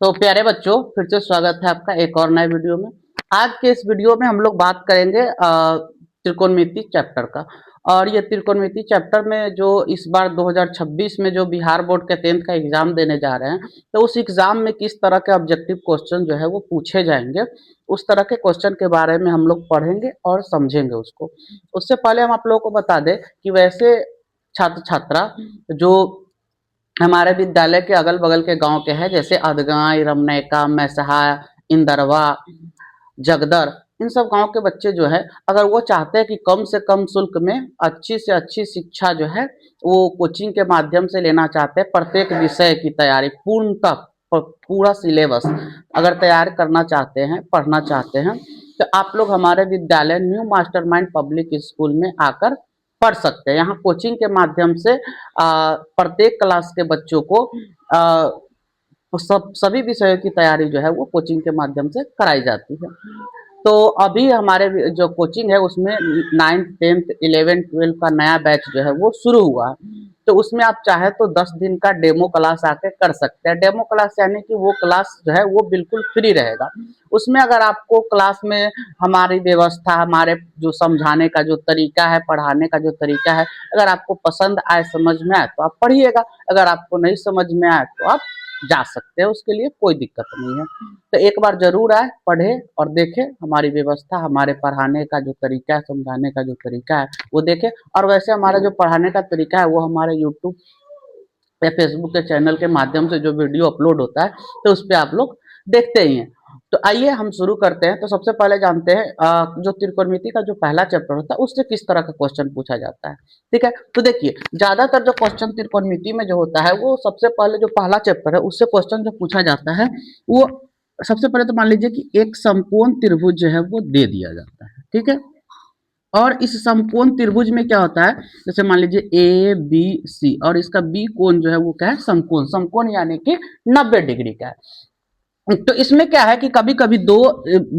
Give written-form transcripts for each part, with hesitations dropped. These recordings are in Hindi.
तो प्यारे बच्चों, फिर से स्वागत है आपका एक और नए वीडियो में। आज के इस वीडियो में हम लोग बात करेंगे त्रिकोणमिति चैप्टर का। और ये त्रिकोणमिति चैप्टर में जो इस बार 2026 में जो बिहार बोर्ड के 10th का एग्जाम देने जा रहे हैं, तो उस एग्जाम में किस तरह के ऑब्जेक्टिव क्वेश्चन जो है वो पूछे जाएंगे, उस तरह के क्वेश्चन के बारे में हम लोग पढ़ेंगे और समझेंगे उसको। उससे पहले हम आप लोगों को बता दें कि वैसे छात्र छात्रा जो हमारे विद्यालय के अगल बगल के गांव के हैं, जैसे अधगाई, रमनैका, मैसहा, इंदरवा, जगदर, इन सब गांव के बच्चे जो है, अगर वो चाहते हैं कि कम से कम शुल्क में अच्छी से अच्छी शिक्षा जो है वो कोचिंग के माध्यम से लेना चाहते हैं, प्रत्येक विषय की तैयारी पूर्णतः पूरा सिलेबस अगर तैयार करना चाहते हैं, पढ़ना चाहते हैं, तो आप लोग हमारे विद्यालय न्यू मास्टरमाइंड पब्लिक स्कूल में आकर पढ़ सकते हैं। यहाँ कोचिंग के माध्यम से प्रत्येक क्लास के बच्चों को सभी विषयों की तैयारी जो है वो कोचिंग के माध्यम से कराई जाती है। तो अभी हमारे जो कोचिंग है उसमें 9th 10th 11th 12th का नया बैच जो है वो शुरू हुआ है। तो उसमें आप चाहे तो 10 दिन का डेमो क्लास आके कर सकते हैं। डेमो क्लास यानी कि वो क्लास जो है वो बिल्कुल फ्री रहेगा। उसमें अगर आपको क्लास में हमारी व्यवस्था, हमारे जो समझाने का जो तरीका है, पढ़ाने का जो तरीका है, अगर आपको पसंद आए, समझ में आए तो आप पढ़िएगा। अगर आपको नहीं समझ में आए तो आप जा सकते हैं, उसके लिए कोई दिक्कत नहीं है। तो एक बार जरूर आए, पढ़े और देखे हमारी व्यवस्था, हमारे पढ़ाने का जो तरीका है, समझाने का जो तरीका है वो देखे। और वैसे हमारा जो पढ़ाने का तरीका है वो हमारे यूट्यूब या फेसबुक के चैनल के माध्यम से जो वीडियो अपलोड होता है तो उस पर आप लोग देखते ही हैं। तो आइए हम शुरू करते हैं। तो सबसे पहले जानते हैं जो त्रिकोणमिति का जो पहला चैप्टर होता है उससे किस तरह का क्वेश्चन पूछा जाता है। ठीक है, तो देखिए ज्यादातर जो क्वेश्चन त्रिकोणमिति में जो होता है वो सबसे पहले जो पहला चैप्टर है उससे क्वेश्चन जो पूछा जाता है वो सबसे पहले तो मान लीजिए कि एक समकोण त्रिभुज जो है वो दे दिया जाता है। ठीक है, और इस समकोण त्रिभुज में क्या होता है, जैसे मान लीजिए ए बी सी, और इसका बी कोण जो है वो क्या है, समकोण। समकोण यानी कि 90 डिग्री का है। तो इसमें क्या है कि कभी कभी दो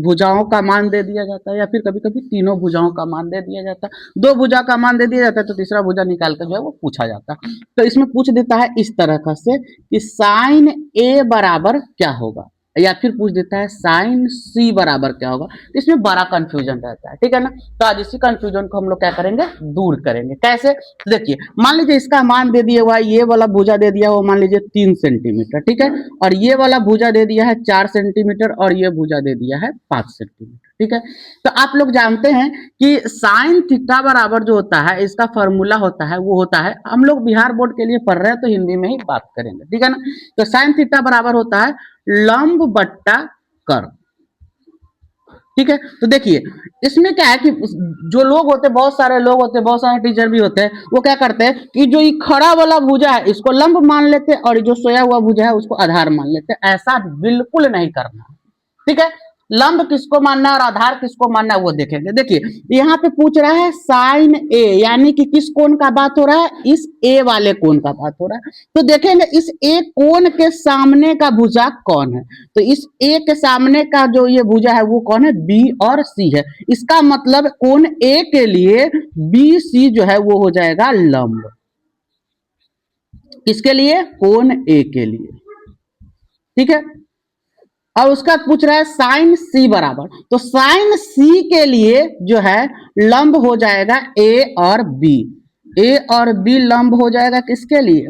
भुजाओं का मान दे दिया जाता है या फिर कभी कभी तीनों भुजाओं का मान दे दिया जाता है। दो भुजा का मान दे दिया जाता है तो तीसरा भुजा निकाल कर जो है वो पूछा जाता है। तो इसमें पूछ देता है इस तरह का से कि साइन ए बराबर क्या होगा, या फिर पूछ देता है साइन सी बराबर क्या होगा। तो इसमें बड़ा कंफ्यूजन रहता है। ठीक है ना, तो आज इसी कंफ्यूजन को हम लोग क्या करेंगे, दूर करेंगे। कैसे, देखिए मान लीजिए इसका मान दे दिया हुआ है, ये वाला भुजा दे दिया हुआ मान लीजिए 3 सेंटीमीटर। ठीक है, और ये वाला भुजा दे दिया है 4 सेंटीमीटर और ये भुजा दे दिया है 5 सेंटीमीटर। ठीक है, तो आप लोग जानते हैं कि साइन थीटा बराबर जो होता है इसका फॉर्मूला होता है वो होता है, हम लोग बिहार बोर्ड के लिए पढ़ रहे हैं तो हिंदी में ही बात करेंगे। ठीक है ना, तो साइन थीटा बराबर होता है लंब बट्टा कर्व। ठीक है, तो देखिए इसमें क्या है कि जो लोग होते हैं, बहुत सारे लोग होते हैं, बहुत सारे टीचर भी होते हैं, वो क्या करते हैं कि जो ये खड़ा वाला भुजा है इसको लंब मान लेते हैं और जो सोया हुआ भुजा है उसको आधार मान लेते हैं। ऐसा बिल्कुल नहीं करना। ठीक है, लंब किसको मानना है और आधार किसको मानना है वो देखेंगे। देखिए यहाँ पे पूछ रहा है साइन ए, यानी कि किस कोण का बात हो रहा है, इस ए वाले कोण का बात हो रहा है। तो देखेंगे इस ए कोण के सामने का भुजा कौन है, तो इस ए के सामने का जो ये भुजा है वो कौन है, बी और सी है। इसका मतलब कोण ए के लिए बी सी जो है वो हो जाएगा लंब। किसके लिए, कोण ए के लिए। ठीक है, और उसका पूछ रहा है साइन सी बराबर, तो साइन सी के लिए जो है लंब हो जाएगा ए और बी। ए और बी लंब हो जाएगा किसके लिए,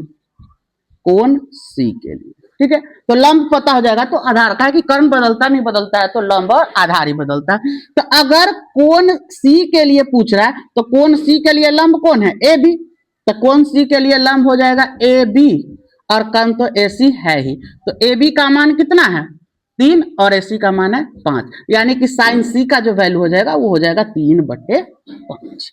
कोण सी के लिए। ठीक है, तो लंब पता हो जाएगा तो आधार का है कि कर्ण बदलता नहीं बदलता है, तो लंब और आधार ही बदलता है। तो अगर कोण सी के लिए पूछ रहा है तो कोण सी के लिए लंब कौन है, ए बी, तो कोण सी के लिए लंब हो जाएगा ए बी, और कर्ण तो ए सी है ही। तो ए बी का मान कितना है 3 और AC का मान है 5, यानी कि साइन सी का जो वैल्यू हो जाएगा वो हो जाएगा 3/5।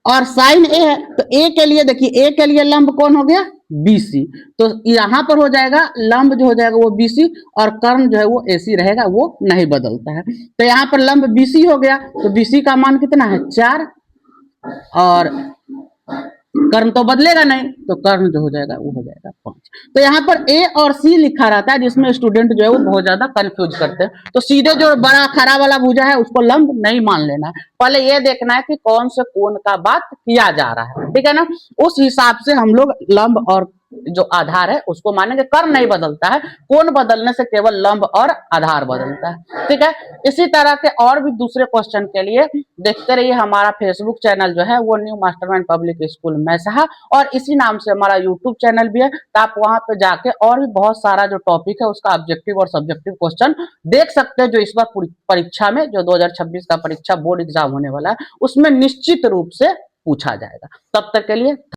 और साइन ए है तो ए के लिए देखिए, ए के लिए लंब कौन हो गया, BC, तो यहां पर हो जाएगा लंब जो हो जाएगा वो BC, और कर्ण जो है वो AC रहेगा, वो नहीं बदलता है। तो यहाँ पर लंब BC हो गया, तो BC का मान कितना है 4, और कर्ण तो बदलेगा नहीं, तो कर्ण जो हो जाएगा वो हो जाएगा 5। तो यहाँ पर ए और सी लिखा रहता है जिसमें स्टूडेंट जो है वो बहुत ज्यादा कंफ्यूज करते हैं। तो सीधे जो बड़ा खड़ा वाला भुजा है उसको लंब नहीं मान लेना है, पहले ये देखना है कि कौन से कोण का बात किया जा रहा है। ठीक है ना, उस हिसाब से हम लोग लंब और जो आधार है उसको मानेंगे, कर्म नहीं बदलता है, कोण बदलने से केवल लंब और आधार बदलता है। ठीक है, इसी तरह के और भी दूसरे क्वेश्चन के लिए देखते रहिए हमारा फेसबुक चैनल जो है वो न्यू मास्टरमाइंड पब्लिक स्कूल मैसहा, और इसी नाम से हमारा यूट्यूब चैनल भी है, तो आप वहां पे जाके और भी बहुत सारा जो टॉपिक है उसका ऑब्जेक्टिव और सब्जेक्टिव क्वेश्चन देख सकते हैं, जो इस बार परीक्षा में जो 2026 का परीक्षा बोर्ड एग्जाम होने वाला है उसमें निश्चित रूप से पूछा जाएगा। तब तक के लिए